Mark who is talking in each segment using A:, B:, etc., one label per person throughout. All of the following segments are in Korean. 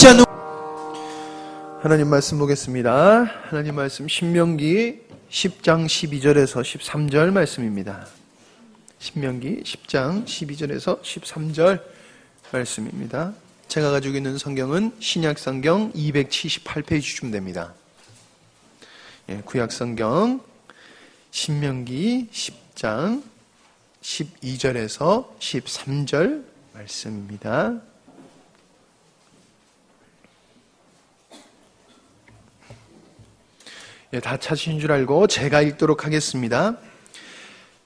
A: 진짜 하나님 말씀 보겠습니다. 하나님 말씀 신명기 10장 12절에서 13절 말씀입니다. 신명기 10장 12절에서 13절 말씀입니다. 제가 가지고 있는 성경은 신약성경 278페이지쯤 됩니다. 구약성경 신명기 10장 12절에서 13절 말씀입니다. 다 찾으신 줄 알고 제가 읽도록 하겠습니다.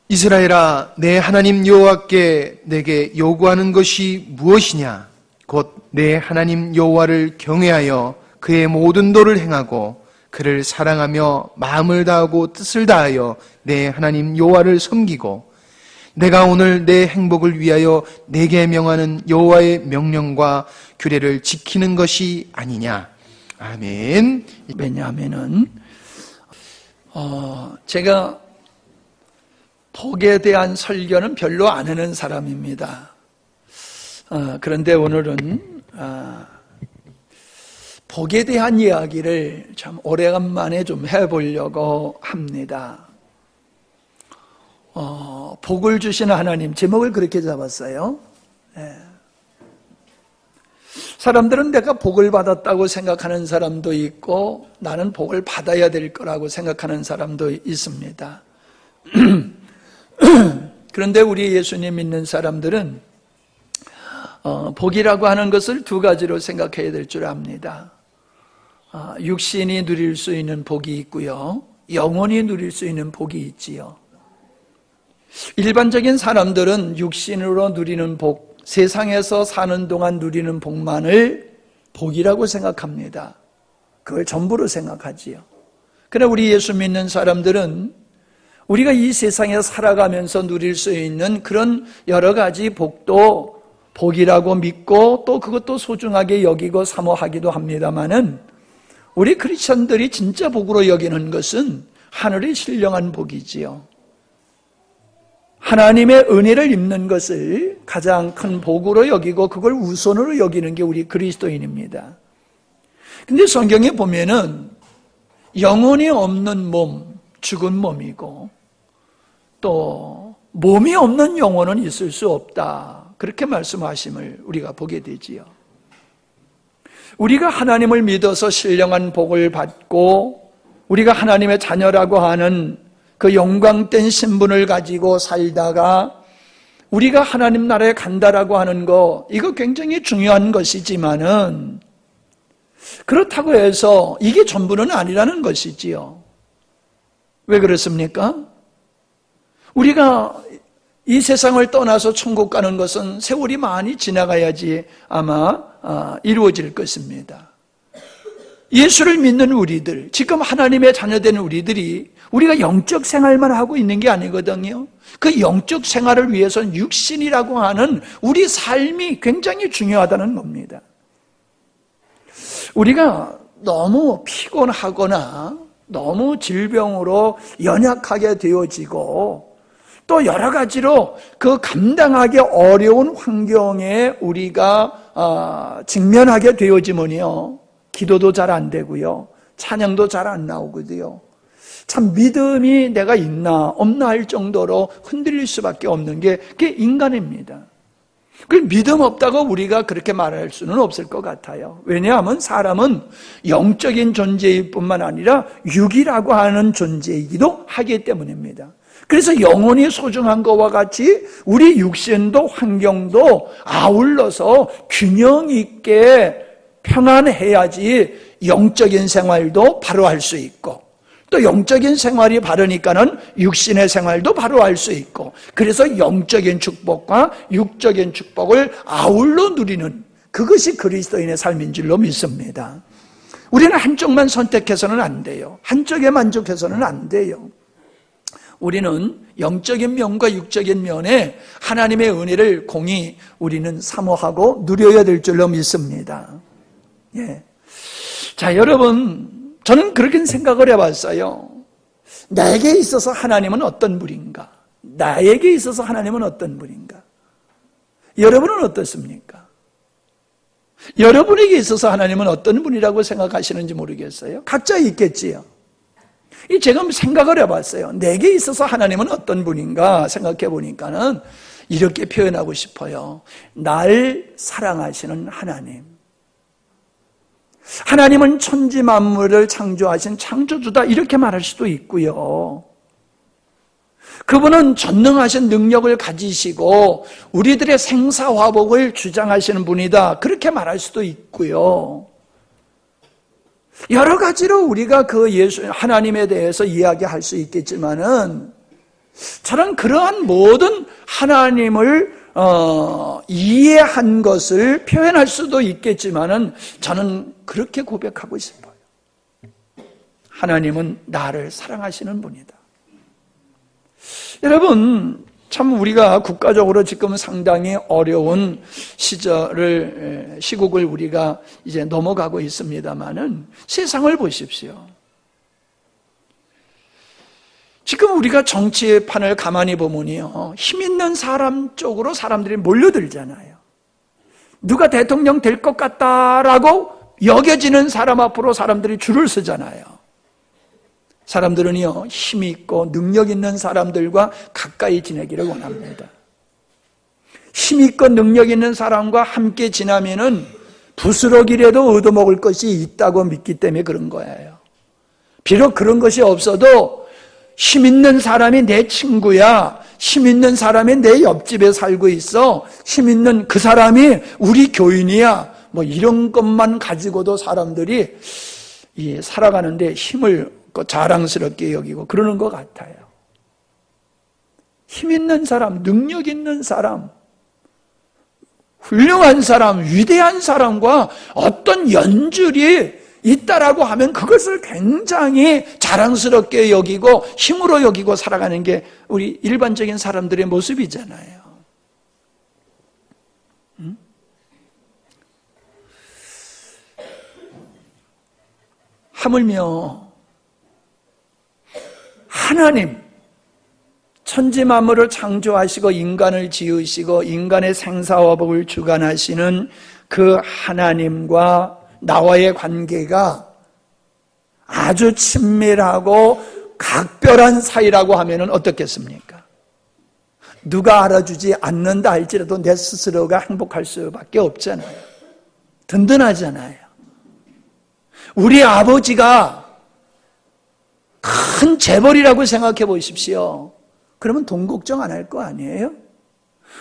A: 이스라엘아, 내 하나님 여호와께 내게 요구하는 것이 무엇이냐? 곧 내 하나님 여호와를 경외하여 그의 모든 도를 행하고 그를 사랑하며 마음을 다하고 뜻을 다하여 내 하나님 여호와를 섬기고 내가 오늘 내 행복을 위하여 내게 명하는 여호와의 명령과 규례를 지키는 것이 아니냐. 아멘.
B: 왜냐하면은 제가 복에 대한 설교는 별로 안 하는 사람입니다. 그런데 오늘은 복에 대한 이야기를 참 오래간만에 좀 해보려고 합니다. 복을 주시는 하나님, 제목을 그렇게 잡았어요. 사람들은 내가 복을 받았다고 생각하는 사람도 있고 나는 복을 받아야 될 거라고 생각하는 사람도 있습니다. 그런데 우리 예수님 믿는 사람들은 복이라고 하는 것을 두 가지로 생각해야 될 줄 압니다. 육신이 누릴 수 있는 복이 있고요, 영혼이 누릴 수 있는 복이 있지요. 일반적인 사람들은 육신으로 누리는 복, 세상에서 사는 동안 누리는 복만을 복이라고 생각합니다. 그걸 전부로 생각하지요. 그러나 우리 예수 믿는 사람들은 우리가 이 세상에 살아가면서 누릴 수 있는 그런 여러 가지 복도 복이라고 믿고 또 그것도 소중하게 여기고 사모하기도 합니다마는 우리 크리스천들이 진짜 복으로 여기는 것은 하늘의 신령한 복이지요. 하나님의 은혜를 입는 것을 가장 큰 복으로 여기고 그걸 우선으로 여기는 게 우리 그리스도인입니다. 근데 성경에 보면은 영혼이 없는 몸, 죽은 몸이고 또 몸이 없는 영혼은 있을 수 없다, 그렇게 말씀하심을 우리가 보게 되지요. 우리가 하나님을 믿어서 신령한 복을 받고 우리가 하나님의 자녀라고 하는 그 영광된 신분을 가지고 살다가 우리가 하나님 나라에 간다라고 하는 거, 이거 굉장히 중요한 것이지만은 그렇다고 해서 이게 전부는 아니라는 것이지요. 왜 그렇습니까? 우리가 이 세상을 떠나서 천국 가는 것은 세월이 많이 지나가야지 아마 이루어질 것입니다. 예수를 믿는 우리들, 지금 하나님의 자녀된 우리들이 우리가 영적 생활만 하고 있는 게 아니거든요. 그 영적 생활을 위해서는 육신이라고 하는 우리 삶이 굉장히 중요하다는 겁니다. 우리가 너무 피곤하거나 너무 질병으로 연약하게 되어지고 또 여러 가지로 그 감당하기 어려운 환경에 우리가 직면하게 되어지면요, 기도도 잘 안 되고요, 찬양도 잘 안 나오거든요. 참 믿음이 내가 있나 없나 할 정도로 흔들릴 수밖에 없는 게 그게 인간입니다. 그 믿음 없다고 우리가 그렇게 말할 수는 없을 것 같아요. 왜냐하면 사람은 영적인 존재일 뿐만 아니라 육이라고 하는 존재이기도 하기 때문입니다. 그래서 영혼이 소중한 것과 같이 우리 육신도 환경도 아울러서 균형 있게 평안해야지 영적인 생활도 바로 할 수 있고 또 영적인 생활이 바르니까는 육신의 생활도 바로 할 수 있고, 그래서 영적인 축복과 육적인 축복을 아울러 누리는 그것이 그리스도인의 삶인 줄로 믿습니다. 우리는 한쪽만 선택해서는 안 돼요. 한쪽에 만족해서는 안 돼요. 우리는 영적인 면과 육적인 면에 하나님의 은혜를 공히 우리는 사모하고 누려야 될 줄로 믿습니다. 자, 여러분, 저는 그렇게 생각을 해봤어요. 내게 있어서 하나님은 어떤 분인가? 나에게 있어서 하나님은 어떤 분인가? 여러분은 어떻습니까? 여러분에게 있어서 하나님은 어떤 분이라고 생각하시는지 모르겠어요. 각자 있겠지요. 제가 생각을 해봤어요. 내게 있어서 하나님은 어떤 분인가 생각해 보니까는 이렇게 표현하고 싶어요. 날 사랑하시는 하나님. 하나님은 천지 만물을 창조하신 창조주다 이렇게 말할 수도 있고요. 그분은 전능하신 능력을 가지시고 우리들의 생사화복을 주장하시는 분이다 그렇게 말할 수도 있고요. 여러 가지로 우리가 그 예수 하나님에 대해서 이야기할 수 있겠지만은 저는 그러한 모든 하나님을 이해한 것을 표현할 수도 있겠지만은 저는 그렇게 고백하고 싶어요. 하나님은 나를 사랑하시는 분이다. 여러분, 참 우리가 국가적으로 지금 상당히 어려운 시국을 우리가 이제 넘어가고 있습니다만은 세상을 보십시오. 지금 우리가 정치판을 가만히 보면요, 힘 있는 사람 쪽으로 사람들이 몰려들잖아요. 누가 대통령 될 것 같다라고 여겨지는 사람 앞으로 사람들이 줄을 서잖아요. 사람들은요, 힘이 있고 능력 있는 사람들과 가까이 지내기를 원합니다. 힘 있고 능력 있는 사람과 함께 지나면은 부스러기라도 얻어먹을 것이 있다고 믿기 때문에 그런 거예요. 비록 그런 것이 없어도 힘 있는 사람이 내 친구야, 힘 있는 사람이 내 옆집에 살고 있어, 힘 있는 그 사람이 우리 교인이야, 뭐 이런 것만 가지고도 사람들이 살아가는데 힘을 자랑스럽게 여기고 그러는 것 같아요. 힘 있는 사람, 능력 있는 사람, 훌륭한 사람, 위대한 사람과 어떤 연줄이 있다라고 하면 그것을 굉장히 자랑스럽게 여기고 힘으로 여기고 살아가는 게 우리 일반적인 사람들의 모습이잖아요. 하물며 하나님, 천지 만물을 창조하시고 인간을 지으시고 인간의 생사화복을 주관하시는 그 하나님과 나와의 관계가 아주 친밀하고 각별한 사이라고 하면 어떻겠습니까? 누가 알아주지 않는다 할지라도 내 스스로가 행복할 수밖에 없잖아요. 든든하잖아요. 우리 아버지가 큰 재벌이라고 생각해 보십시오. 그러면 돈 걱정 안 할 거 아니에요?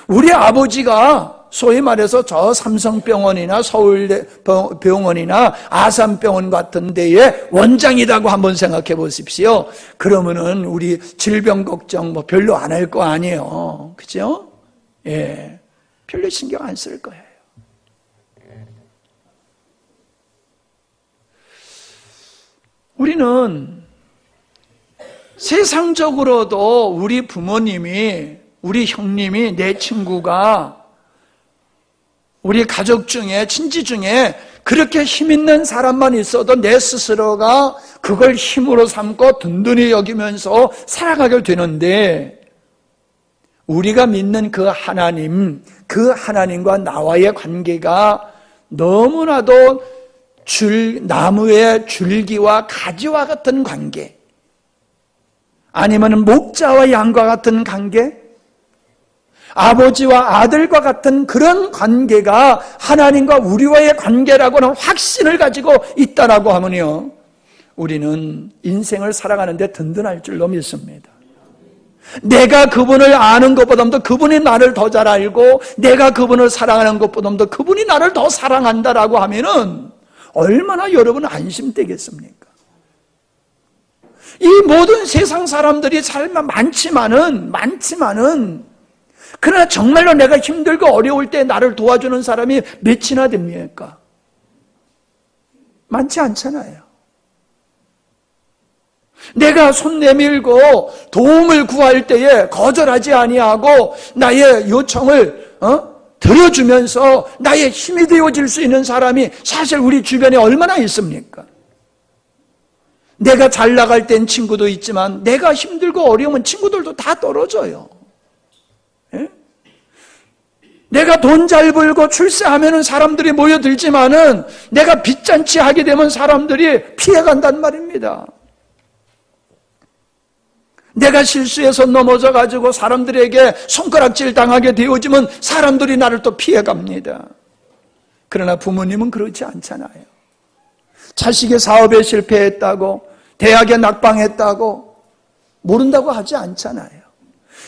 B: 우리 아버지가 소위 말해서 저 삼성병원이나 서울병원이나 아산병원 같은 데에 원장이라고 한번 생각해 보십시오. 그러면은 우리 질병 걱정 뭐 별로 안 할 거 아니에요. 그죠? 예. 별로 신경 안 쓸 거예요. 우리는 세상적으로도 우리 부모님이, 우리 형님이, 내 친구가, 우리 가족 중에, 친지 중에 그렇게 힘 있는 사람만 있어도 내 스스로가 그걸 힘으로 삼고 든든히 여기면서 살아가게 되는데, 우리가 믿는 그 하나님과 나와의 관계가 너무나도 나무의 줄기와 가지와 같은 관계, 아니면 목자와 양과 같은 관계, 아버지와 아들과 같은 그런 관계가 하나님과 우리와의 관계라고는 확신을 가지고 있다라고 하면요, 우리는 인생을 살아가는데 든든할 줄로 믿습니다. 내가 그분을 아는 것보다도 그분이 나를 더 잘 알고 내가 그분을 사랑하는 것보다도 그분이 나를 더 사랑한다라고 하면은 얼마나 여러분 안심되겠습니까? 이 모든 세상 사람들이 많지만은 그러나 정말로 내가 힘들고 어려울 때 나를 도와주는 사람이 몇이나 됩니까? 많지 않잖아요. 내가 손 내밀고 도움을 구할 때에 거절하지 아니하고 나의 요청을 들어주면서 나의 힘이 되어질 수 있는 사람이 사실 우리 주변에 얼마나 있습니까? 내가 잘 나갈 땐 친구도 있지만 내가 힘들고 어려우면 친구들도 다 떨어져요. 예? 내가 돈 잘 벌고 출세하면은 사람들이 모여들지만은 내가 빚잔치 하게 되면 사람들이 피해간단 말입니다. 내가 실수해서 넘어져 가지고 사람들에게 손가락질 당하게 되어지면 사람들이 나를 또 피해갑니다. 그러나 부모님은 그렇지 않잖아요. 자식의 사업에 실패했다고, 대학에 낙방했다고 모른다고 하지 않잖아요.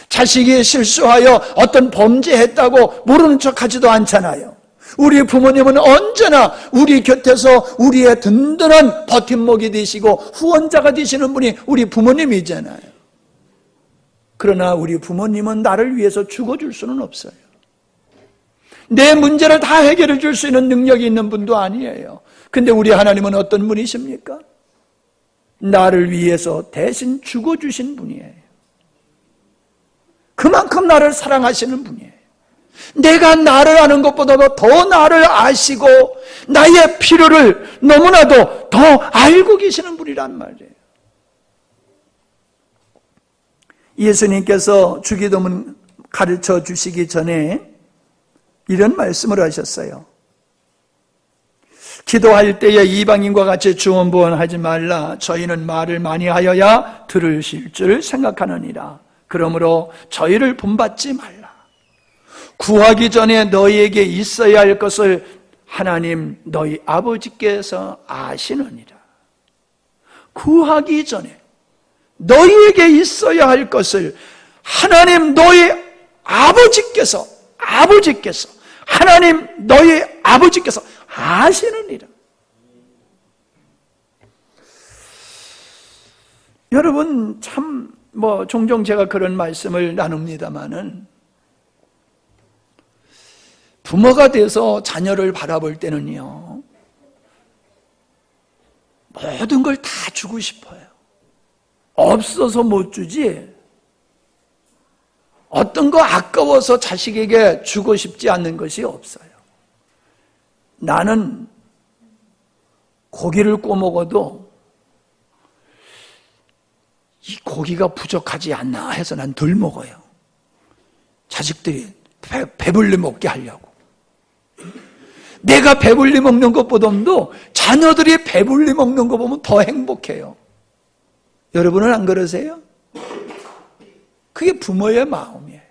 B: 자식이 실수하여 어떤 범죄했다고 모르는 척하지도 않잖아요. 우리 부모님은 언제나 우리 곁에서 우리의 든든한 버팀목이 되시고 후원자가 되시는 분이 우리 부모님이잖아요. 그러나 우리 부모님은 나를 위해서 죽어줄 수는 없어요. 내 문제를 다 해결해 줄 수 있는 능력이 있는 분도 아니에요. 근데 우리 하나님은 어떤 분이십니까? 나를 위해서 대신 죽어주신 분이에요. 그만큼 나를 사랑하시는 분이에요. 내가 나를 아는 것보다도 더 나를 아시고 나의 필요를 너무나도 더 알고 계시는 분이란 말이에요. 예수님께서 주기도문 가르쳐 주시기 전에 이런 말씀을 하셨어요. 기도할 때에 이방인과 같이 주원부원하지 말라. 저희는 말을 많이 하여야 들으실 줄 생각하느니라. 그러므로 저희를 본받지 말라. 구하기 전에 너희에게 있어야 할 것을 하나님 너희 아버지께서 아시느니라. 구하기 전에 너희에게 있어야 할 것을 하나님 너희 아버지께서 하나님 너희 아버지께서 아시느니라. 여러분 참 종종 제가 그런 말씀을 나눕니다마는 부모가 돼서 자녀를 바라볼 때는요, 모든 걸 다 주고 싶어요. 없어서 못 주지, 어떤 거 아까워서 자식에게 주고 싶지 않는 것이 없어요. 나는 고기를 구워 먹어도 이 고기가 부족하지 않나 해서 난 덜 먹어요. 자식들이 배불리 먹게 하려고. 내가 배불리 먹는 것보다도 자녀들이 배불리 먹는 거 보면 더 행복해요. 여러분은 안 그러세요? 그게 부모의 마음이에요.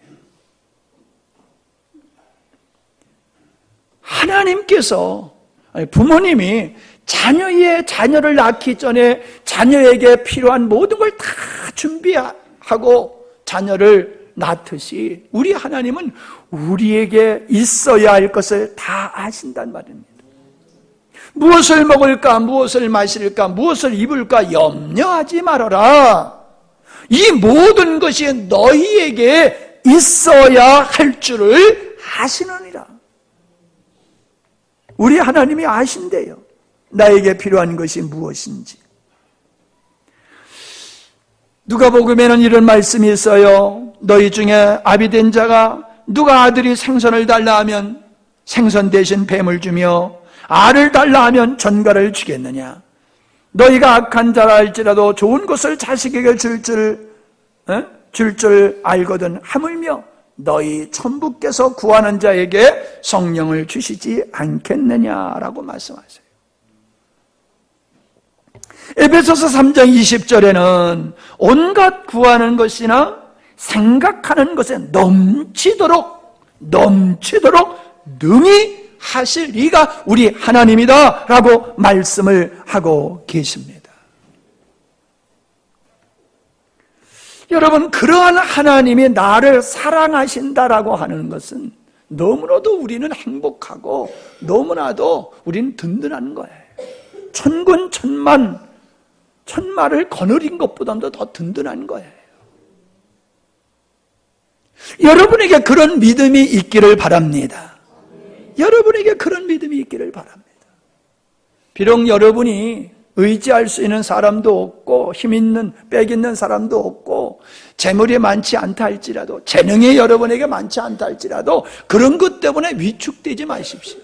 B: 하나님께서, 부모님이 자녀를 낳기 전에 자녀에게 필요한 모든 걸 다 준비하고 자녀를 낳듯이 우리 하나님은 우리에게 있어야 할 것을 다 아신단 말입니다. 무엇을 먹을까, 무엇을 마실까, 무엇을 입을까 염려하지 말아라. 이 모든 것이 너희에게 있어야 할 줄을 아시느니라. 우리 하나님이 아신대요. 나에게 필요한 것이 무엇인지. 누가복음에는 이런 말씀이 있어요. 너희 중에 아비된 자가 누가 아들이 생선을 달라 하면 생선 대신 뱀을 주며 알을 달라 하면 전갈을 주겠느냐. 너희가 악한 자라 할지라도 좋은 것을 자식에게 줄 줄 알거든 하물며 너희 천부께서 구하는 자에게 성령을 주시지 않겠느냐라고 말씀하세요. 에베소서 3장 20절에는 온갖 구하는 것이나 생각하는 것에 넘치도록 능히 하실 이가 우리 하나님이다 라고 말씀을 하고 계십니다. 여러분, 그러한 하나님이 나를 사랑하신다라고 하는 것은 너무나도 우리는 행복하고 너무나도 우리는 든든한 거예요. 천군 천마를 거느린 것보다도 더 든든한 거예요. 여러분에게 그런 믿음이 있기를 바랍니다. 여러분에게 그런 믿음이 있기를 바랍니다. 비록 여러분이 의지할 수 있는 사람도 없고 빽 있는 사람도 없고 재물이 많지 않다 할지라도, 재능이 여러분에게 많지 않다 할지라도 그런 것 때문에 위축되지 마십시오.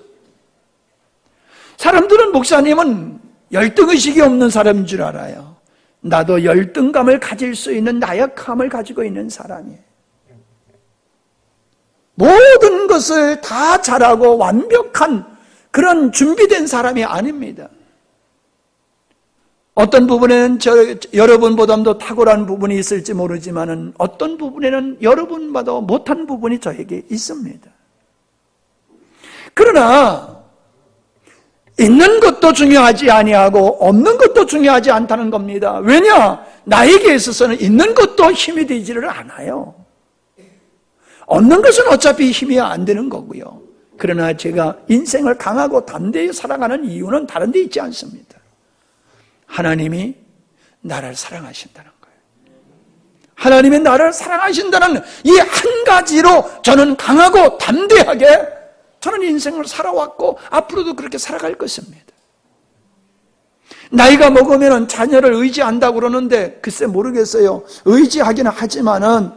B: 사람들은 목사님은 열등의식이 없는 사람인 줄 알아요. 나도 열등감을 가질 수 있는 나약함을 가지고 있는 사람이에요. 모든 것을 다 잘하고 완벽한 그런 준비된 사람이 아닙니다. 어떤 부분에는 여러분보다도 탁월한 부분이 있을지 모르지만 어떤 부분에는 여러분보다 못한 부분이 저에게 있습니다. 그러나 있는 것도 중요하지 아니하고 없는 것도 중요하지 않다는 겁니다. 왜냐? 나에게 있어서는 있는 것도 힘이 되지를 않아요. 없는 것은 어차피 힘이 안 되는 거고요. 그러나 제가 인생을 강하고 담대히 살아가는 이유는 다른 데 있지 않습니다. 하나님이 나를 사랑하신다는 거예요. 하나님이 나를 사랑하신다는 이 한 가지로 저는 강하고 담대하게 저는 인생을 살아왔고 앞으로도 그렇게 살아갈 것입니다. 나이가 먹으면 자녀를 의지한다고 그러는데 글쎄 모르겠어요. 의지하기는 하지만은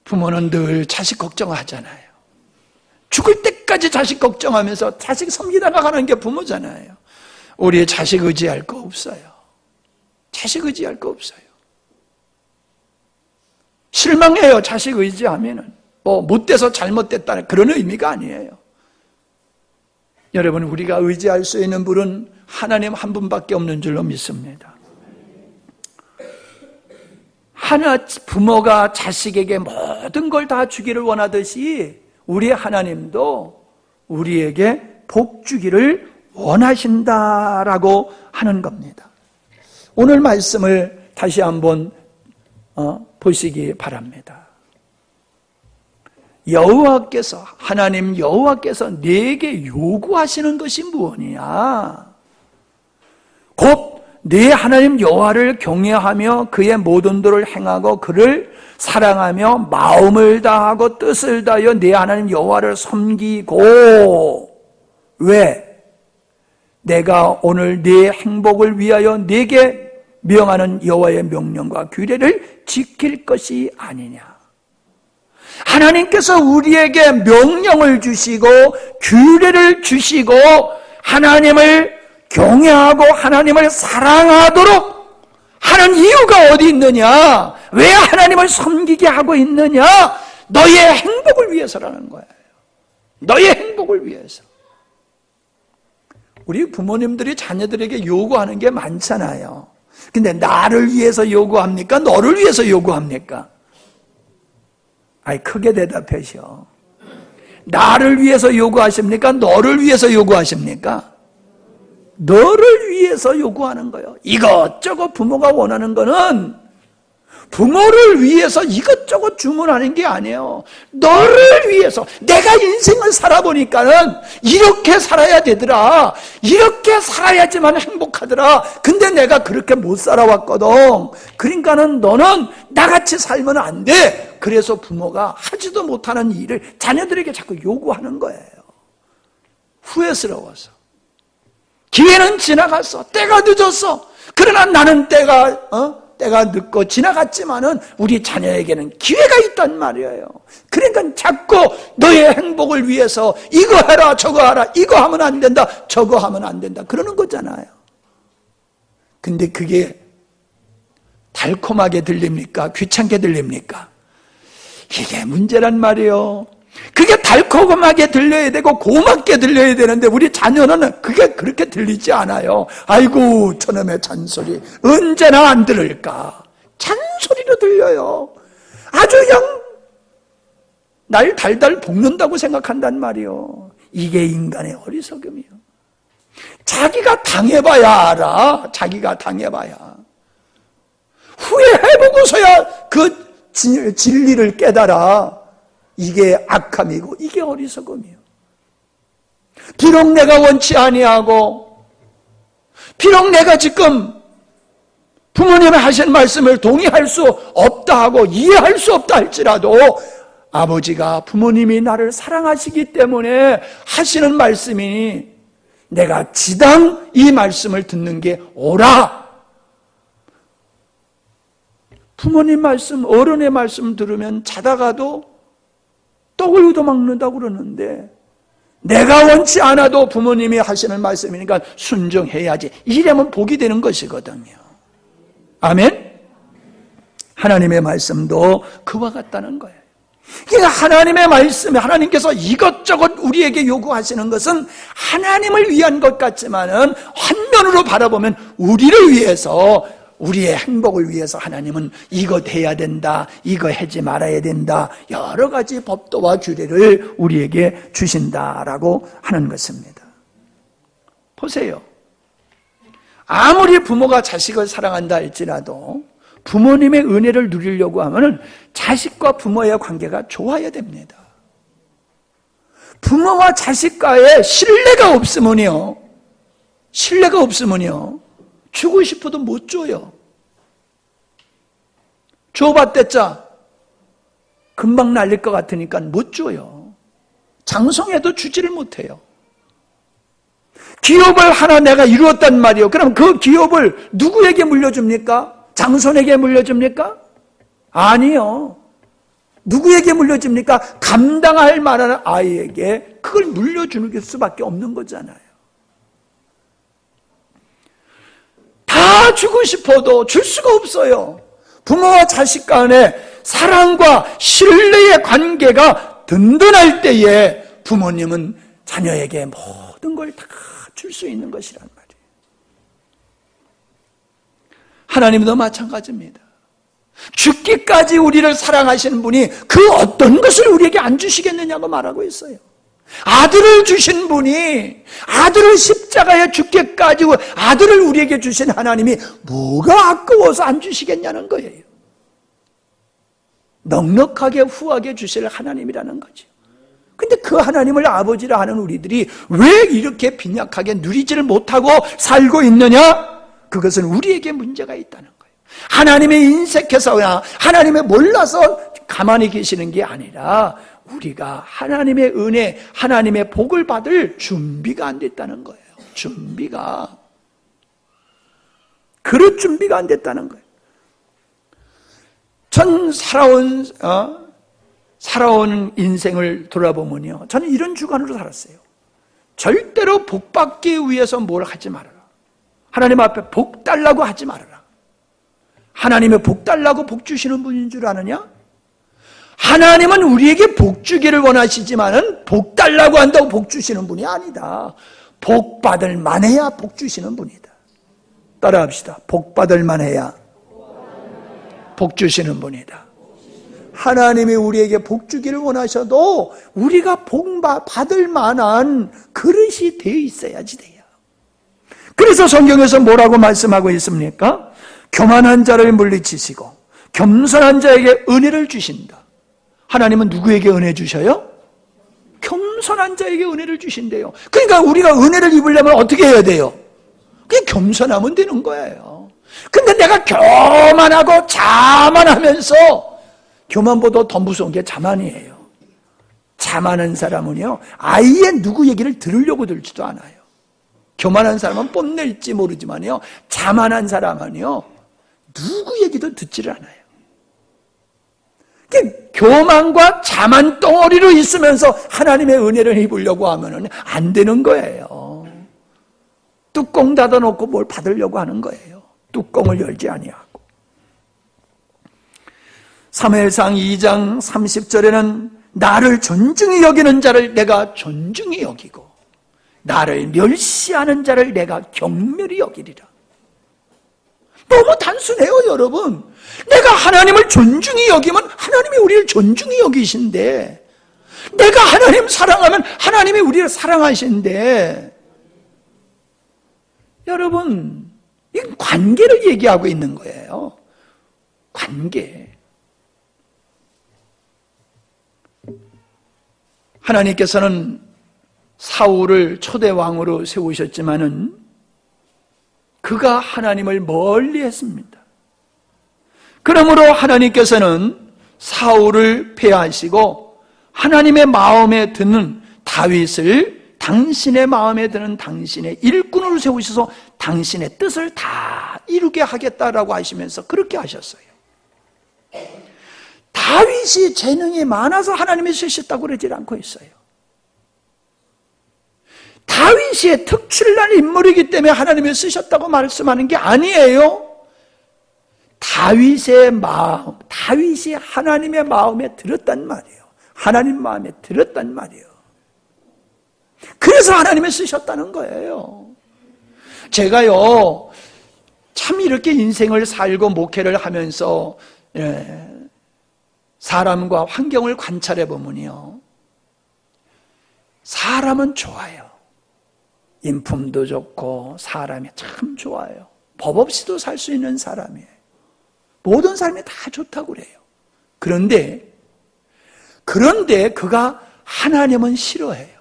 B: 부모는 늘 자식 걱정하잖아요. 죽을 때까지 자식 걱정하면서 자식 섬기다가 가는 게 부모잖아요. 우리 자식 의지할 거 없어요. 자식 의지할 거 없어요. 실망해요. 자식 의지하면은. 못돼서 잘못됐다는 그런 의미가 아니에요. 여러분, 우리가 의지할 수 있는 분은 하나님 한 분밖에 없는 줄로 믿습니다. 부모가 자식에게 모든 걸 다 주기를 원하듯이 우리 하나님도 우리에게 복 주기를 원하신다라고 하는 겁니다. 오늘 말씀을 다시 한번 보시기 바랍니다. 여호와께서, 하나님 여호와께서 내게 요구하시는 것이 무엇이냐? 곧 네 하나님 여호와를 경외하며 그의 모든 도를 행하고 그를 사랑하며 마음을 다하고 뜻을 다하여 네 하나님 여호와를 섬기고. 왜? 내가 오늘 네 행복을 위하여 네게 명하는 여호와의 명령과 규례를 지킬 것이 아니냐. 하나님께서 우리에게 명령을 주시고 규례를 주시고 하나님을 경외하고 하나님을 사랑하도록 하는 이유가 어디 있느냐? 왜 하나님을 섬기게 하고 있느냐? 너의 행복을 위해서라는 거예요. 너의 행복을 위해서. 우리 부모님들이 자녀들에게 요구하는 게 많잖아요. 근데 나를 위해서 요구합니까? 너를 위해서 요구합니까? 크게 대답하셔. 나를 위해서 요구하십니까? 너를 위해서 요구하십니까? 너를 위해서 요구하는 거예요. 이것저것 부모가 원하는 거는 부모를 위해서 이것저것 주문하는 게 아니에요. 너를 위해서. 내가 인생을 살아보니까는 이렇게 살아야 되더라. 이렇게 살아야지만 행복하더라. 근데 내가 그렇게 못 살아왔거든. 그러니까는 너는 나같이 살면 안 돼. 그래서 부모가 하지도 못하는 일을 자녀들에게 자꾸 요구하는 거예요. 후회스러워서. 기회는 지나갔어. 때가 늦었어. 그러나 나는 때가 늦고 지나갔지만은 우리 자녀에게는 기회가 있단 말이에요. 그러니까 자꾸 너의 행복을 위해서 이거 해라 저거 하라, 이거 하면 안 된다 저거 하면 안 된다 그러는 거잖아요. 근데 그게 달콤하게 들립니까? 귀찮게 들립니까? 이게 문제란 말이에요. 그게 달콤하게 들려야 되고 고맙게 들려야 되는데 우리 자녀는 그게 그렇게 들리지 않아요. 아이고 저놈의 잔소리 언제나 안 들을까? 잔소리로 들려요. 아주 그냥 날 달달 볶는다고 생각한단 말이요. 이게 인간의 어리석음이요. 자기가 당해봐야 알아. 자기가 당해봐야. 후회해보고서야 그 진리를 깨달아. 이게 악함이고 이게 어리석음이요. 비록 내가 원치 아니하고 비록 내가 지금 부모님이 하신 말씀을 동의할 수 없다 하고 이해할 수 없다 할지라도 아버지가 부모님이 나를 사랑하시기 때문에 하시는 말씀이니 내가 지당 이 말씀을 듣는 게 옳아. 부모님 말씀, 어른의 말씀 들으면 자다가도 떡을 얻어먹는다고 그러는데 내가 원치 않아도 부모님이 하시는 말씀이니까 순종해야지. 이러면 복이 되는 것이거든요. 아멘? 하나님의 말씀도 그와 같다는 거예요. 그러니까 하나님의 말씀에 하나님께서 이것저것 우리에게 요구하시는 것은 하나님을 위한 것 같지만은 한면으로 바라보면 우리를 위해서, 우리의 행복을 위해서 하나님은 이것 해야 된다, 이거 하지 말아야 된다, 여러 가지 법도와 규례를 우리에게 주신다라고 하는 것입니다. 보세요. 아무리 부모가 자식을 사랑한다 할지라도 부모님의 은혜를 누리려고 하면은 자식과 부모의 관계가 좋아야 됩니다. 부모와 자식과의 신뢰가 없으면요, 주고 싶어도 못 줘요. 줘봤댔자 금방 날릴 것 같으니까 못 줘요. 장성해도 주지를 못해요. 기업을 하나 내가 이루었단 말이에요. 그럼 그 기업을 누구에게 물려줍니까? 장손에게 물려줍니까? 아니요. 누구에게 물려줍니까? 감당할 만한 아이에게 그걸 물려주는 수밖에 없는 거잖아요. 다 주고 싶어도 줄 수가 없어요. 부모와 자식 간의 사랑과 신뢰의 관계가 든든할 때에 부모님은 자녀에게 모든 걸 다 줄 수 있는 것이란 말이에요. 하나님도 마찬가지입니다. 죽기까지 우리를 사랑하시는 분이 그 어떤 것을 우리에게 안 주시겠느냐고 말하고 있어요. 아들을 주신 분이, 아들을 십자가에 죽기까지 아들을 우리에게 주신 하나님이 뭐가 아까워서 안 주시겠냐는 거예요. 넉넉하게 후하게 주실 하나님이라는 거죠. 근데 그 하나님을 아버지라 하는 우리들이 왜 이렇게 빈약하게 누리지를 못하고 살고 있느냐? 그것은 우리에게 문제가 있다는 거예요. 하나님의 인색해서나 하나님의 몰라서 가만히 계시는 게 아니라 우리가 하나님의 은혜, 하나님의 복을 받을 준비가 안 됐다는 거예요. 그릇 준비가 안 됐다는 거예요. 전 살아온 인생을 돌아보면요, 저는 이런 주관으로 살았어요. 절대로 복 받기 위해서 뭘 하지 말아라. 하나님 앞에 복 달라고 하지 말아라. 하나님의 복 달라고 복 주시는 분인 줄 아느냐? 하나님은 우리에게 복 주기를 원하시지만은 복 달라고 한다고 복 주시는 분이 아니다. 복 받을 만해야 복 주시는 분이다. 따라합시다. 복 받을 만해야 복 주시는 분이다. 하나님이 우리에게 복 주기를 원하셔도 우리가 복 받을 만한 그릇이 되어 있어야지 돼요. 그래서 성경에서 뭐라고 말씀하고 있습니까? 교만한 자를 물리치시고 겸손한 자에게 은혜를 주신다. 하나님은 누구에게 은혜 주셔요? 겸손한 자에게 은혜를 주신대요. 그러니까 우리가 은혜를 입으려면 어떻게 해야 돼요? 그냥 겸손하면 되는 거예요. 근데 내가 교만하고 자만하면서, 교만보다 더 무서운 게 자만이에요. 자만한 사람은요, 아예 누구 얘기를 들으려고 들지도 않아요. 교만한 사람은 뽐낼지 모르지만요, 자만한 사람은요, 누구 얘기도 듣지를 않아요. 교만과 자만 덩어리로 있으면서 하나님의 은혜를 입으려고 하면은 안 되는 거예요. 뚜껑 닫아놓고 뭘 받으려고 하는 거예요. 뚜껑을 열지 아니하고. 사무엘상 2장 30절에는 나를 존중히 여기는 자를 내가 존중히 여기고 나를 멸시하는 자를 내가 경멸히 여기리라. 너무 단순해요, 여러분. 내가 하나님을 존중히 여기면 하나님이 우리를 존중히 여기신데, 내가 하나님 사랑하면 하나님이 우리를 사랑하신데, 여러분, 이 관계를 얘기하고 있는 거예요. 관계. 하나님께서는 사울을 초대 왕으로 세우셨지만은 그가 하나님을 멀리 했습니다. 그러므로 하나님께서는 사울을 폐하시고 하나님의 마음에 드는 다윗을 당신의 마음에 드는 당신의 일꾼으로 세우셔서 당신의 뜻을 다 이루게 하겠다라고 하시면서 그렇게 하셨어요. 다윗이 재능이 많아서 하나님이 쓰셨다고 그러지 않고 있어요. 다윗이 특출난 인물이기 때문에 하나님이 쓰셨다고 말씀하는 게 아니에요. 다윗의 마음, 다윗이 하나님의 마음에 들었단 말이에요. 하나님 마음에 들었단 말이에요. 그래서 하나님이 쓰셨다는 거예요. 제가요, 참 이렇게 인생을 살고 목회를 하면서 사람과 환경을 관찰해 보면요, 사람은 좋아요. 인품도 좋고 사람이 참 좋아요. 법 없이도 살 수 있는 사람이에요. 모든 삶이 다 좋다고 그래요. 그런데 그가 하나님은 싫어해요.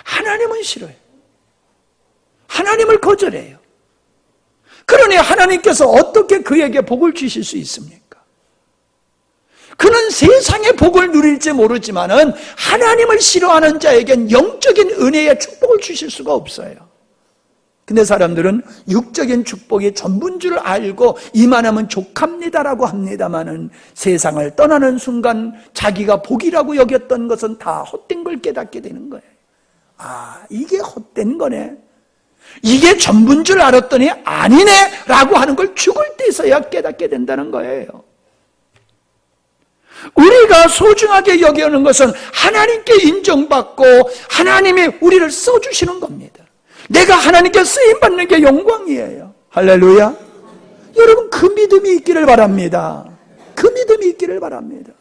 B: 하나님은 싫어해요. 하나님을 거절해요. 그러니 하나님께서 어떻게 그에게 복을 주실 수 있습니까? 그는 세상의 복을 누릴지 모르지만은 하나님을 싫어하는 자에겐 영적인 은혜의 축복을 주실 수가 없어요. 근데 사람들은 육적인 축복이 전부인 줄 알고 이만하면 족합니다라고 합니다마는 세상을 떠나는 순간 자기가 복이라고 여겼던 것은 다 헛된 걸 깨닫게 되는 거예요. 아, 이게 헛된 거네. 이게 전부인 줄 알았더니 아니네 라고 하는 걸 죽을 때서야 깨닫게 된다는 거예요. 우리가 소중하게 여기는 것은 하나님께 인정받고 하나님이 우리를 써주시는 겁니다. 내가 하나님께 쓰임받는 게 영광이에요. 할렐루야. 여러분, 그 믿음이 있기를 바랍니다. 그 믿음이 있기를 바랍니다.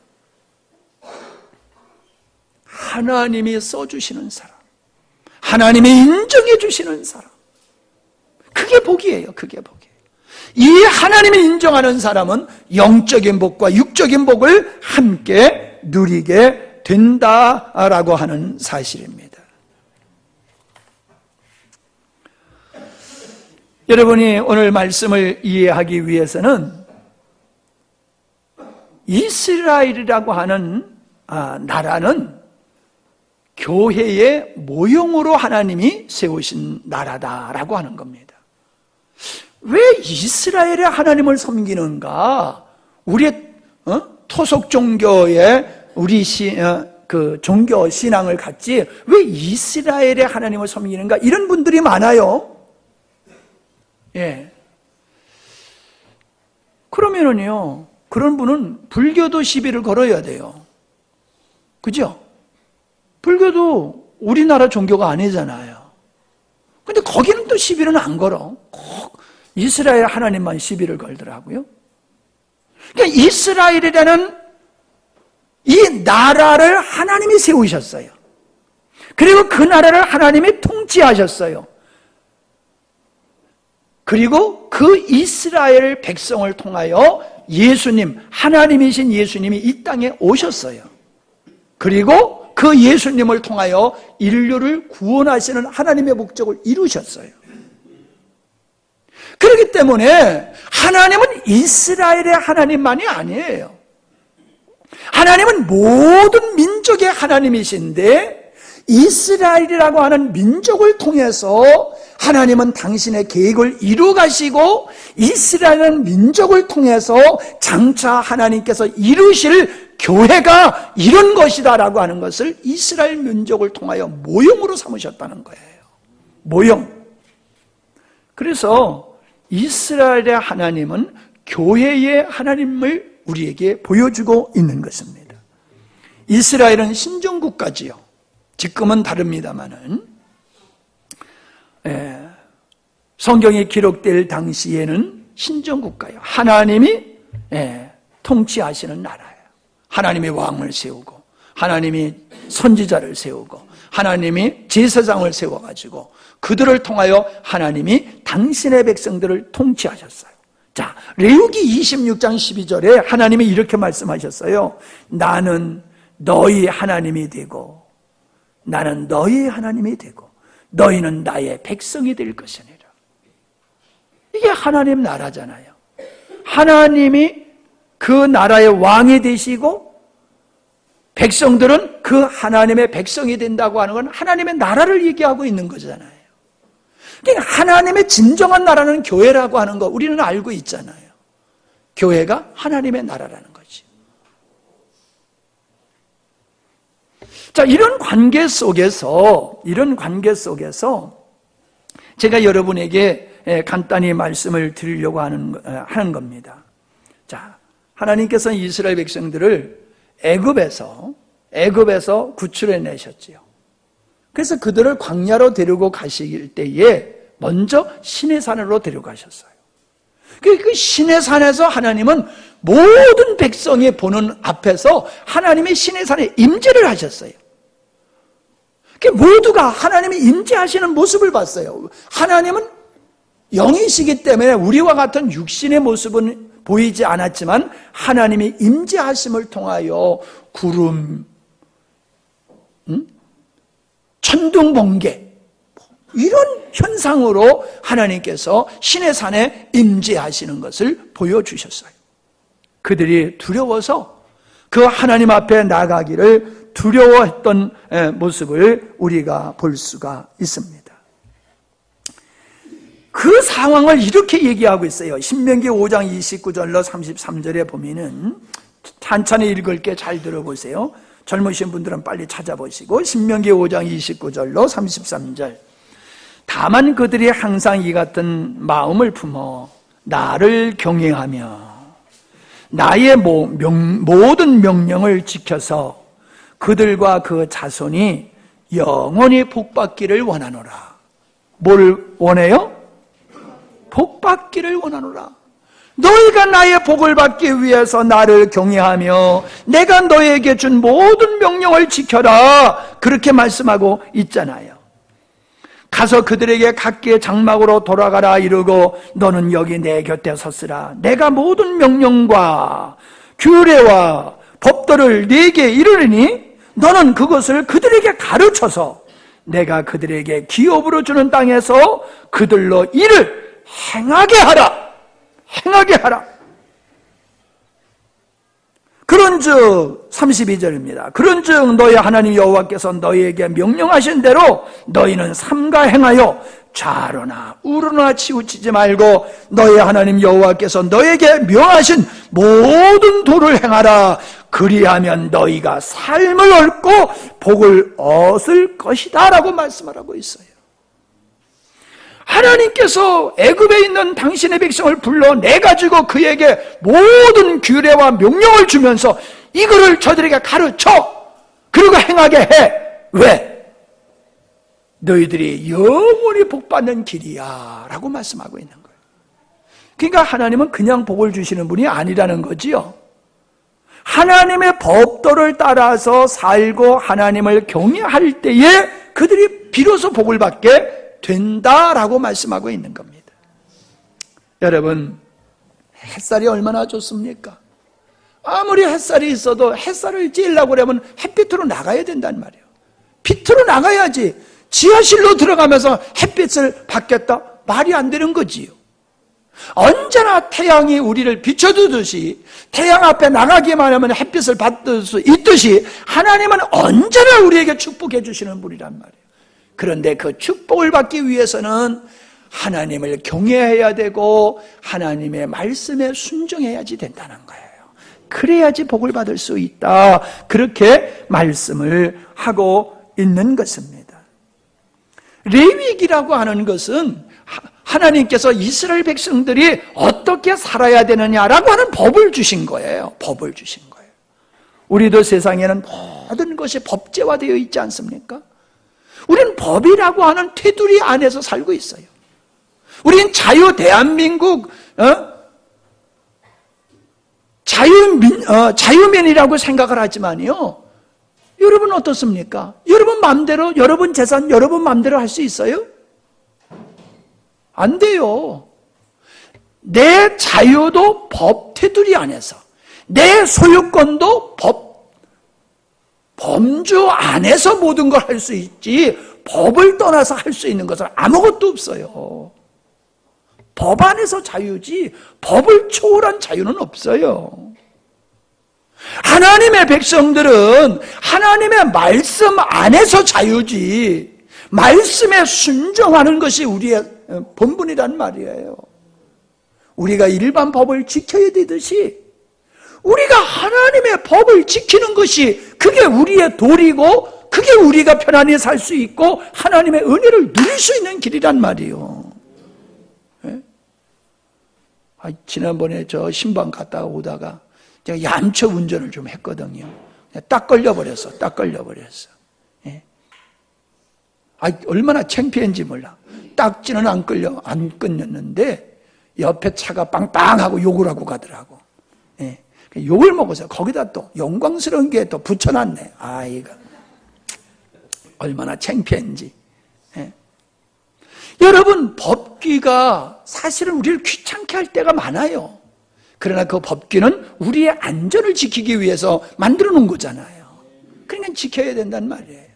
B: 하나님이 써주시는 사람, 하나님이 인정해 주시는 사람, 그게 복이에요. 그게 복이에요. 이 하나님이 인정하는 사람은 영적인 복과 육적인 복을 함께 누리게 된다라고 하는 사실입니다. 여러분이 오늘 말씀을 이해하기 위해서는 이스라엘이라고 하는 나라는 교회의 모형으로 하나님이 세우신 나라다라고 하는 겁니다. 왜 이스라엘의 하나님을 섬기는가? 우리의 토속 종교의 우리 그 종교 신앙을 갖지 왜 이스라엘의 하나님을 섬기는가? 이런 분들이 많아요. 예. 그러면은요, 그런 분은 불교도 시비를 걸어야 돼요. 그죠? 불교도 우리나라 종교가 아니잖아요. 근데 거기는 또 시비는 안 걸어. 꼭 이스라엘 하나님만 시비를 걸더라고요. 그러니까 이스라엘이라는 이 나라를 하나님이 세우셨어요. 그리고 그 나라를 하나님이 통치하셨어요. 그리고 그 이스라엘 백성을 통하여 예수님, 하나님이신 예수님이 이 땅에 오셨어요. 그리고 그 예수님을 통하여 인류를 구원하시는 하나님의 목적을 이루셨어요. 그렇기 때문에 하나님은 이스라엘의 하나님만이 아니에요. 하나님은 모든 민족의 하나님이신데 이스라엘이라고 하는 민족을 통해서 하나님은 당신의 계획을 이루 가시고 이스라엘 민족을 통해서 장차 하나님께서 이루실 교회가 이런 것이다라고 하는 것을 이스라엘 민족을 통하여 모형으로 삼으셨다는 거예요. 모형. 그래서 이스라엘의 하나님은 교회의 하나님을 우리에게 보여주고 있는 것입니다. 이스라엘은 신정국가지요. 지금은 다릅니다마는 성경이 기록될 당시에는 신정국가예요. 하나님이 통치하시는 나라예요. 하나님이 왕을 세우고 하나님이 선지자를 세우고 하나님이 제사장을 세워가지고 그들을 통하여 하나님이 당신의 백성들을 통치하셨어요. 자, 레위기 26장 12절에 하나님이 이렇게 말씀하셨어요. 나는 너희 하나님이 되고 나는 너희 하나님이 되고 너희는 나의 백성이 될 것이니라. 이게 하나님 나라잖아요. 하나님이 그 나라의 왕이 되시고 백성들은 그 하나님의 백성이 된다고 하는 건 하나님의 나라를 얘기하고 있는 거잖아요. 그러니까 하나님의 진정한 나라는 교회라고 하는 거 우리는 알고 있잖아요. 교회가 하나님의 나라라는 거지. 자, 이런 관계 속에서 제가 여러분에게 간단히 말씀을 드리려고 하는 겁니다. 자, 하나님께서 이스라엘 백성들을 애굽에서 구출해 내셨지요. 그래서 그들을 광야로 데리고 가실 때에 먼저 시내산으로 데려가셨어요. 그 시내산에서 하나님은 모든 백성이 보는 앞에서 하나님의 시내산에 임재를 하셨어요. 모두가 하나님이 임재하시는 모습을 봤어요. 하나님은 영이시기 때문에 우리와 같은 육신의 모습은 보이지 않았지만 하나님이 임재하심을 통하여 구름, 천둥, 번개 이런 현상으로 하나님께서 시내산에 임재하시는 것을 보여주셨어요. 그들이 두려워서 그 하나님 앞에 나가기를 두려워했던 모습을 우리가 볼 수가 있습니다. 그 상황을 이렇게 얘기하고 있어요. 신명기 5장 29절로 33절에 보면은 찬찬히 읽을게 잘 들어보세요. 젊으신 분들은 빨리 찾아보시고 신명기 5장 29절로 33절. 다만 그들이 항상 이 같은 마음을 품어 나를 경외하며 나의 모든 명령을 지켜서 그들과 그 자손이 영원히 복받기를 원하노라. 뭘 원해요? 복받기를 원하노라. 너희가 나의 복을 받기 위해서 나를 경외하며 내가 너에게 준 모든 명령을 지켜라. 그렇게 말씀하고 있잖아요. 가서 그들에게 각기의 장막으로 돌아가라 이르고 너는 여기 내 곁에 섰으라. 내가 모든 명령과 규례와 법도를 네게 이르리니 너는 그것을 그들에게 가르쳐서 내가 그들에게 기업으로 주는 땅에서 그들로 이를 행하게 하라. 행하게 하라. 그런즉 32절입니다. 그런즉 너희 하나님 여호와께서 너희에게 명령하신 대로 너희는 삼가 행하여 좌로나 우로나 치우치지 말고 너희 하나님 여호와께서 너희에게 명하신 모든 도를 행하라. 그리하면 너희가 삶을 얻고 복을 얻을 것이다 라고 말씀을 하고 있어요. 하나님께서 애굽에 있는 당신의 백성을 불러내가지고 그에게 모든 규례와 명령을 주면서 이거를 저들에게 가르쳐 그리고 행하게 해. 왜? 너희들이 영원히 복받는 길이야 라고 말씀하고 있는 거예요. 그러니까 하나님은 그냥 복을 주시는 분이 아니라는 거지요. 하나님의 법도를 따라서 살고 하나님을 경외할 때에 그들이 비로소 복을 받게 된다라고 말씀하고 있는 겁니다. 여러분, 햇살이 얼마나 좋습니까? 아무리 햇살이 있어도 햇살을 쬐려고 그러면 햇빛으로 나가야 된단 말이에요. 빛으로 나가야지. 지하실로 들어가면서 햇빛을 받겠다? 말이 안 되는 거지요. 언제나 태양이 우리를 비춰주듯이 태양 앞에 나가기만 하면 햇빛을 받을 수 있듯이 하나님은 언제나 우리에게 축복해 주시는 분이란 말이에요. 그런데 그 축복을 받기 위해서는 하나님을 경외해야 되고 하나님의 말씀에 순종해야지 된다는 거예요. 그래야지 복을 받을 수 있다. 그렇게 말씀을 하고 있는 것입니다. 레위기라고 하는 것은 하나님께서 이스라엘 백성들이 어떻게 살아야 되느냐라고 하는 법을 주신 거예요. 법을 주신 거예요. 우리도 세상에는 모든 것이 법제화되어 있지 않습니까? 우리는 법이라고 하는 테두리 안에서 살고 있어요. 우리는 대한민국 자유민이라고 생각을 하지만요. 여러분 어떻습니까? 여러분 마음대로, 여러분 재산, 여러분 마음대로 할 수 있어요? 안 돼요. 내 자유도 법 테두리 안에서, 내 소유권도 범주 안에서 모든 걸 할 수 있지 법을 떠나서 할 수 있는 것은 아무것도 없어요. 법 안에서 자유지 법을 초월한 자유는 없어요. 하나님의 백성들은 하나님의 말씀 안에서 자유지 말씀에 순종하는 것이 우리의 본분이란 말이에요. 우리가 일반 법을 지켜야 되듯이 우리가 하나님의 법을 지키는 것이 그게 우리의 도리고 그게 우리가 편안히 살 수 있고 하나님의 은혜를 누릴 수 있는 길이란 말이에요. 지난번에 저 신방 갔다가 오다가 제가 얌체 운전을 좀 했거든요. 딱 걸려버렸어. 예. 얼마나 창피한지 몰라. 딱지는 안 끊겼는데 옆에 차가 빵빵하고 욕을 하고 가더라고. 예. 욕을 먹어서 거기다 또 영광스러운 게 또 붙여놨네. 이거 얼마나 창피한지. 예. 여러분, 법규가 사실은 우리를 귀찮게 할 때가 많아요. 그러나 그 법규는 우리의 안전을 지키기 위해서 만들어 놓은 거잖아요. 그러니까 지켜야 된단 말이에요.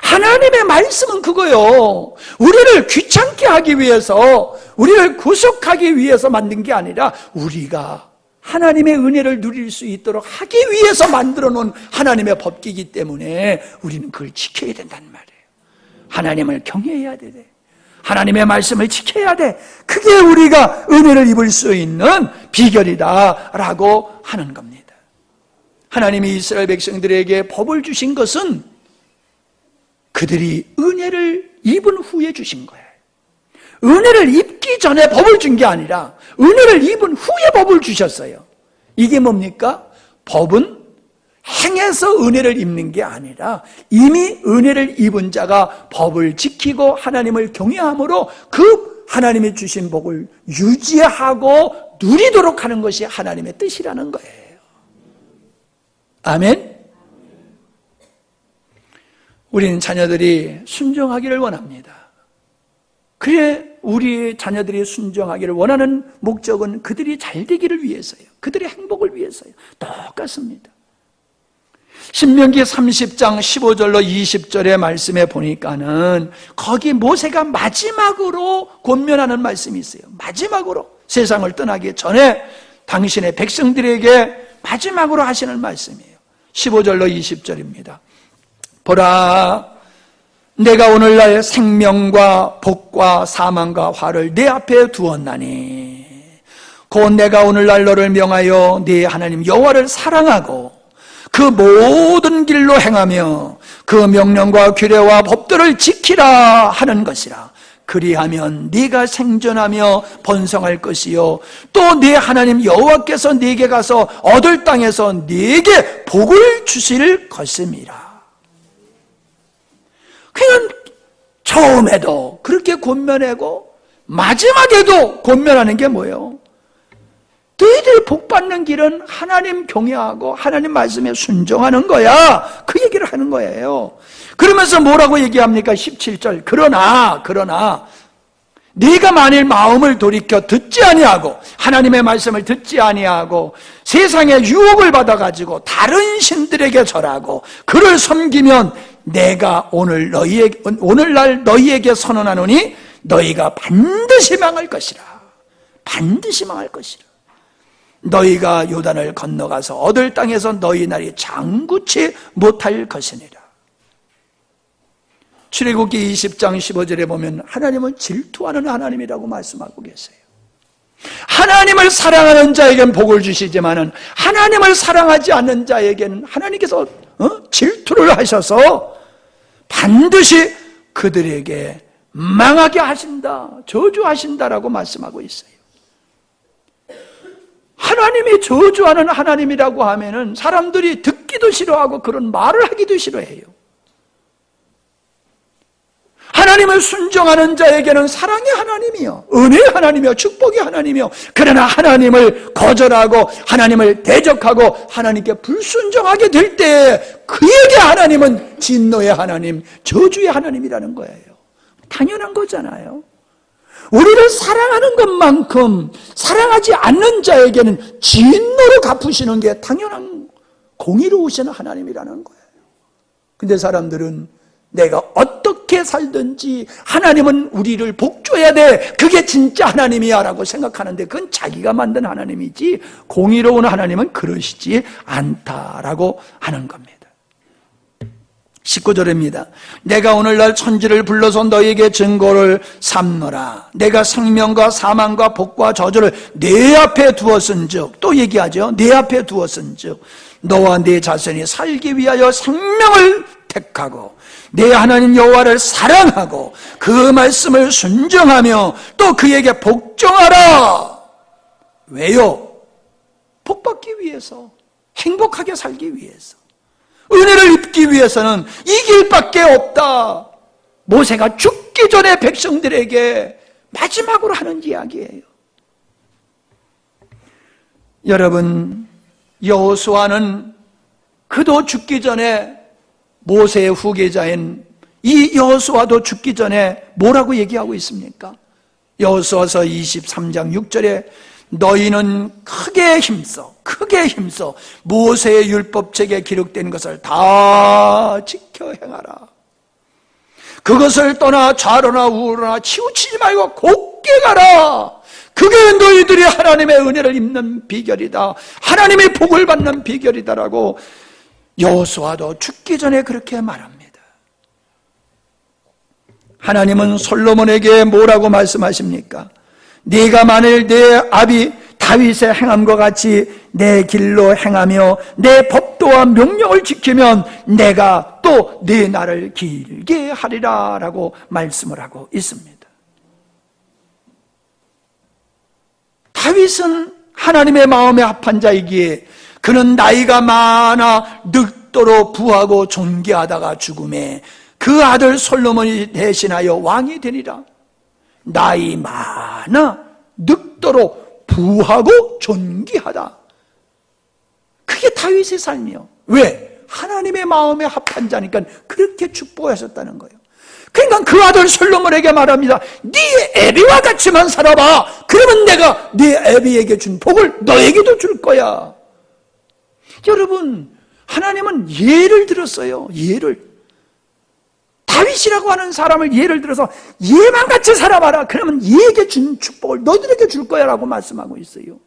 B: 하나님의 말씀은 그거요. 우리를 귀찮게 하기 위해서, 우리를 구속하기 위해서 만든 게 아니라 우리가 하나님의 은혜를 누릴 수 있도록 하기 위해서 만들어 놓은 하나님의 법규이기 때문에 우리는 그걸 지켜야 된단 말이에요. 하나님을 경외해야 돼. 하나님의 말씀을 지켜야 돼. 그게 우리가 은혜를 입을 수 있는 비결이다라고 하는 겁니다. 하나님이 이스라엘 백성들에게 법을 주신 것은 그들이 은혜를 입은 후에 주신 거예요. 은혜를 입기 전에 법을 준 게 아니라 은혜를 입은 후에 법을 주셨어요. 이게 뭡니까? 법은 행해서 은혜를 입는 게 아니라 이미 은혜를 입은 자가 법을 지키고 하나님을 경외함으로 그 하나님이 주신 복을 유지하고 누리도록 하는 것이 하나님의 뜻이라는 거예요. 아멘? 우리는 자녀들이 순종하기를 원합니다. 그래 우리 자녀들이 순종하기를 원하는 목적은 그들이 잘 되기를 위해서요. 그들의 행복을 위해서요. 똑같습니다. 신명기 30장 15절로 20절의 말씀에 보니까는 거기 모세가 마지막으로 권면하는 말씀이 있어요. 마지막으로 세상을 떠나기 전에 당신의 백성들에게 마지막으로 하시는 말씀이에요. 15절로 20절입니다. 보라, 내가 오늘날 생명과 복과 사망과 화를 내 앞에 두었나니 곧 내가 오늘날 너를 명하여 네 하나님 여호와를 사랑하고 그 모든 길로 행하며 그 명령과 규례와 법도를 지키라 하는 것이라. 그리하면 네가 생존하며 번성할 것이요 또 네 하나님 여호와께서 네게 가서 얻을 땅에서 네게 복을 주실 것임이라. 그냥 처음에도 그렇게 권면하고 마지막에도 권면하는 게 뭐예요? 너희들이 복받는 길은 하나님 경외하고 하나님 말씀에 순종하는 거야. 그 얘기를 하는 거예요. 그러면서 뭐라고 얘기합니까? 17절. 그러나 네가 만일 마음을 돌이켜 듣지 아니하고 하나님의 말씀을 듣지 아니하고 세상의 유혹을 받아가지고 다른 신들에게 절하고 그를 섬기면 내가 오늘날 너희에게 선언하노니 너희가 반드시 망할 것이라. 반드시 망할 것이라. 너희가 요단을 건너가서 얻을 땅에서 너희 날이 장구치 못할 것이니라. 출애굽기 20장 15절에 보면 하나님은 질투하는 하나님이라고 말씀하고 계세요. 하나님을 사랑하는 자에게는 복을 주시지만은 하나님을 사랑하지 않는 자에게는 하나님께서 질투를 하셔서 반드시 그들에게 망하게 하신다, 저주하신다라고 말씀하고 있어요. 하나님이 저주하는 하나님이라고 하면은 사람들이 듣기도 싫어하고 그런 말을 하기도 싫어해요. 하나님을 순종하는 자에게는 사랑의 하나님이요, 은혜의 하나님이요, 축복의 하나님이요. 그러나 하나님을 거절하고 하나님을 대적하고 하나님께 불순종하게 될 때 그에게 하나님은 진노의 하나님, 저주의 하나님이라는 거예요. 당연한 거잖아요. 우리를 사랑하는 것만큼 사랑하지 않는 자에게는 진노로 갚으시는 게 당연한 공의로우신 하나님이라는 거예요. 근데 사람들은 내가 어떻게 살든지 하나님은 우리를 복줘야 돼, 그게 진짜 하나님이야 라고 생각하는데 그건 자기가 만든 하나님이지 공의로운 하나님은 그러시지 않다라고 하는 겁니다. 19절입니다. 내가 오늘날 천지를 불러서 너희에게 증거를 삼노라. 내가 생명과 사망과 복과 저주를 내 앞에 두었은즉, 또 얘기하죠. 내 앞에 두었은즉 너와 네 자손이 살기 위하여 생명을 택하고 내 하나님 여호와를 사랑하고 그 말씀을 순종하며 또 그에게 복종하라. 왜요? 복받기 위해서, 행복하게 살기 위해서, 은혜를 입기 위해서는 이 길밖에 없다. 모세가 죽기 전에 백성들에게 마지막으로 하는 이야기예요. 여러분, 여호수아는 그도 죽기 전에, 모세의 후계자인 이 여호수아도 죽기 전에 뭐라고 얘기하고 있습니까? 여호수아서 23장 6절에 너희는 크게 힘써 모세의 율법책에 기록된 것을 다 지켜 행하라. 그것을 떠나 좌로나 우로나 치우치지 말고 곧게 가라. 그게 너희들이 하나님의 은혜를 입는 비결이다. 하나님의 복을 받는 비결이다라고 여호수아도 죽기 전에 그렇게 말합니다. 하나님은 솔로몬에게 뭐라고 말씀하십니까? 네가 만일 내 아비 다윗의 행함과 같이 내 길로 행하며 내 법도와 명령을 지키면 내가 또 네 날을 길게 하리라 라고 말씀을 하고 있습니다. 다윗은 하나님의 마음에 합한 자이기에 그는 나이가 많아 늙도록 부하고 존귀하다가 죽음에 그 아들 솔로몬이 대신하여 왕이 되리라. 나이 많아 늙도록 부하고 존귀하다. 그게 다윗의 삶이요. 왜? 하나님의 마음에 합한 자니까 그렇게 축복하셨다는 거예요. 그러니까 그 아들 솔로몬에게 말합니다. 네 애비와 같이만 살아봐. 그러면 내가 네 애비에게 준 복을 너에게도 줄 거야. 여러분, 하나님은 예를 들었어요. 예를. 다윗이라고 하는 사람을 예를 들어서 얘만 같이 살아봐라. 그러면 얘에게 준 축복을 너희들에게 줄 거야 라고 말씀하고 있어요.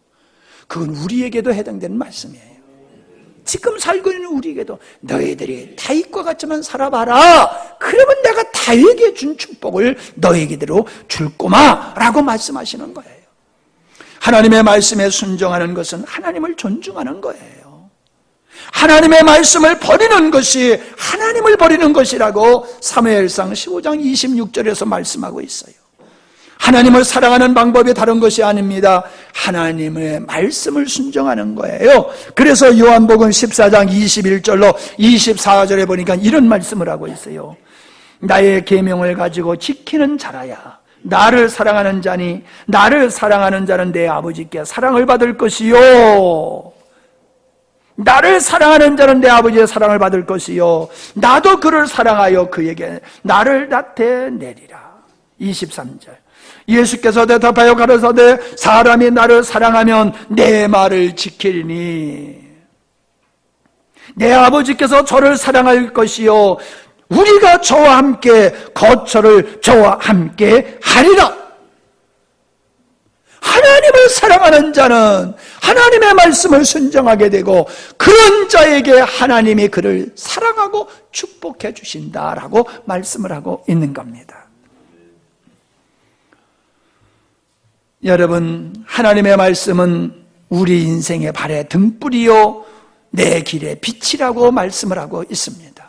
B: 그건 우리에게도 해당되는 말씀이에요. 지금 살고 있는 우리에게도 너희들이 다윗과 같지만 살아봐라. 그러면 내가 다윗에게 준 축복을 너희에게로 줄 꼬마 라고 말씀하시는 거예요. 하나님의 말씀에 순종하는 것은 하나님을 존중하는 거예요. 하나님의 말씀을 버리는 것이 하나님을 버리는 것이라고 사무엘상 15장 26절에서 말씀하고 있어요. 하나님을 사랑하는 방법이 다른 것이 아닙니다. 하나님의 말씀을 순종하는 거예요. 그래서 요한복음 14장 21절로 24절에 보니까 이런 말씀을 하고 있어요. 나의 계명을 가지고 지키는 자라야 나를 사랑하는 자니 나를 사랑하는 자는 내 아버지께 사랑을 받을 것이요. 나를 사랑하는 자는 내 아버지의 사랑을 받을 것이요. 나도 그를 사랑하여 그에게 나를 나타내리라. 23절. 예수께서 대답하여 가로사대 사람이 나를 사랑하면 내 말을 지키리니 내 아버지께서 저를 사랑할 것이요 우리가 저와 함께 거처를 저와 함께 하리라. 하나님을 사랑하는 자는 하나님의 말씀을 순종하게 되고 그런 자에게 하나님이 그를 사랑하고 축복해 주신다라고 말씀을 하고 있는 겁니다. 여러분, 하나님의 말씀은 우리 인생의 발의 등불이요 내 길의 빛이라고 말씀을 하고 있습니다.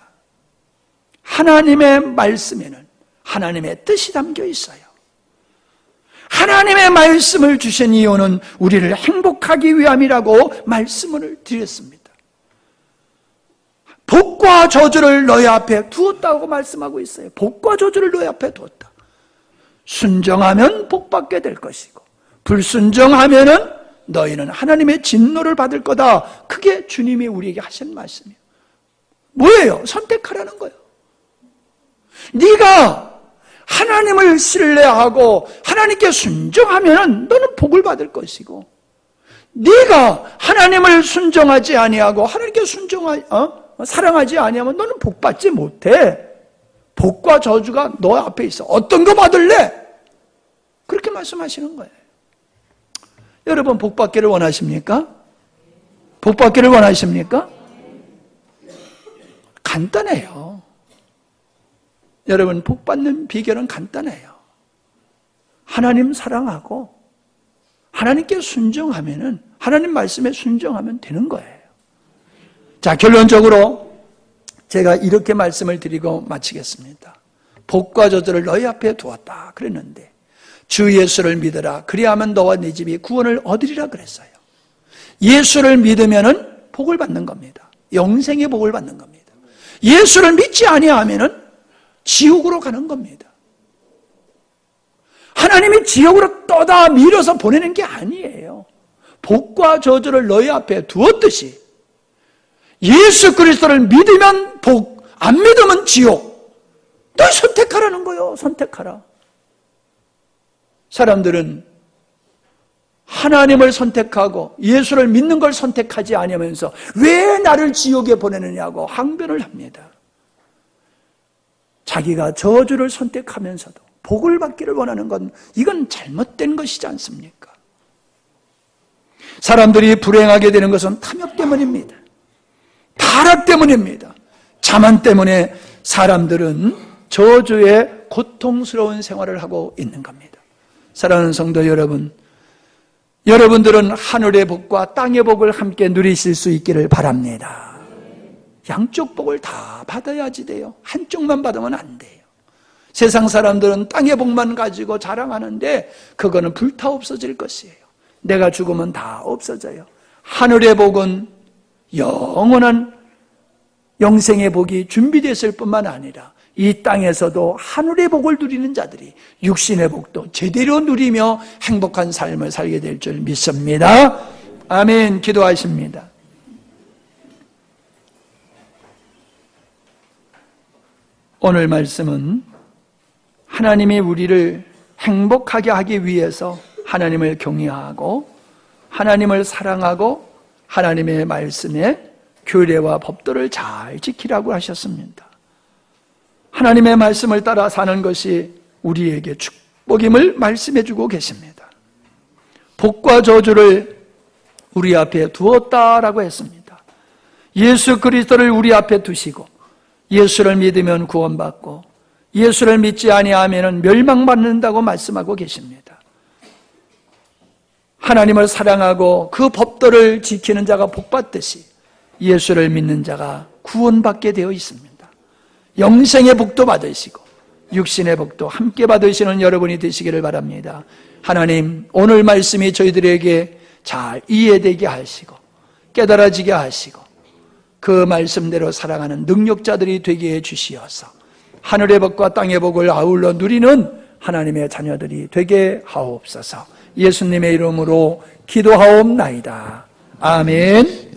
B: 하나님의 말씀에는 하나님의 뜻이 담겨 있어요. 하나님의 말씀을 주신 이유는 우리를 행복하기 위함이라고 말씀을 드렸습니다. 복과 저주를 너희 앞에 두었다고 말씀하고 있어요. 복과 저주를 너희 앞에 두었다. 순종하면 복받게 될 것이고 불순종하면은 너희는 하나님의 진노를 받을 거다. 그게 주님이 우리에게 하신 말씀이에요. 뭐예요? 선택하라는 거예요. 네가 하나님을 신뢰하고 하나님께 순종하면은 너는 복을 받을 것이고 네가 하나님을 순종하지 아니하고 하나님께 사랑하지 아니하면 너는 복 받지 못해. 복과 저주가 너 앞에 있어. 어떤 거 받을래? 그렇게 말씀하시는 거예요. 여러분, 복 받기를 원하십니까? 복 받기를 원하십니까? 간단해요. 여러분, 복 받는 비결은 간단해요. 하나님 사랑하고 하나님께 순종하면은 하나님 말씀에 순종하면 되는 거예요. 자, 결론적으로 제가 이렇게 말씀을 드리고 마치겠습니다. 복과 저주를 너희 앞에 두었다 그랬는데 주 예수를 믿으라 그리하면 너와 네 집이 구원을 얻으리라 그랬어요. 예수를 믿으면은 복을 받는 겁니다. 영생의 복을 받는 겁니다. 예수를 믿지 아니하면은 지옥으로 가는 겁니다. 하나님이 지옥으로 떠다 밀어서 보내는 게 아니에요. 복과 저주를 너희 앞에 두었듯이 예수 그리스도를 믿으면 복, 안 믿으면 지옥. 너 선택하라는 거예요. 선택하라. 사람들은 하나님을 선택하고 예수를 믿는 걸 선택하지 않으면서 왜 나를 지옥에 보내느냐고 항변을 합니다. 자기가 저주를 선택하면서도 복을 받기를 원하는 건 이건 잘못된 것이지 않습니까? 사람들이 불행하게 되는 것은 탐욕 때문입니다. 타락 때문입니다. 자만 때문에 사람들은 저주의 고통스러운 생활을 하고 있는 겁니다. 사랑하는 성도 여러분, 여러분들은 하늘의 복과 땅의 복을 함께 누리실 수 있기를 바랍니다. 양쪽 복을 다 받아야지 돼요. 한쪽만 받으면 안 돼요. 세상 사람들은 땅의 복만 가지고 자랑하는데 그거는 불타 없어질 것이에요. 내가 죽으면 다 없어져요. 하늘의 복은 영원한 영생의 복이 준비됐을 뿐만 아니라 이 땅에서도 하늘의 복을 누리는 자들이 육신의 복도 제대로 누리며 행복한 삶을 살게 될 줄 믿습니다. 아멘. 기도하십니다. 오늘 말씀은 하나님이 우리를 행복하게 하기 위해서 하나님을 경외하고 하나님을 사랑하고 하나님의 말씀에 규례와 법도를 잘 지키라고 하셨습니다. 하나님의 말씀을 따라 사는 것이 우리에게 축복임을 말씀해 주고 계십니다. 복과 저주를 우리 앞에 두었다라고 했습니다. 예수 그리스도를 우리 앞에 두시고 예수를 믿으면 구원받고 예수를 믿지 아니하면 멸망받는다고 말씀하고 계십니다. 하나님을 사랑하고 그 법도를 지키는 자가 복받듯이 예수를 믿는 자가 구원받게 되어 있습니다. 영생의 복도 받으시고 육신의 복도 함께 받으시는 여러분이 되시기를 바랍니다. 하나님, 오늘 말씀이 저희들에게 잘 이해되게 하시고 깨달아지게 하시고 그 말씀대로 살아가는 능력자들이 되게 해주시어서 하늘의 복과 땅의 복을 아울러 누리는 하나님의 자녀들이 되게 하옵소서. 예수님의 이름으로 기도하옵나이다. 아멘.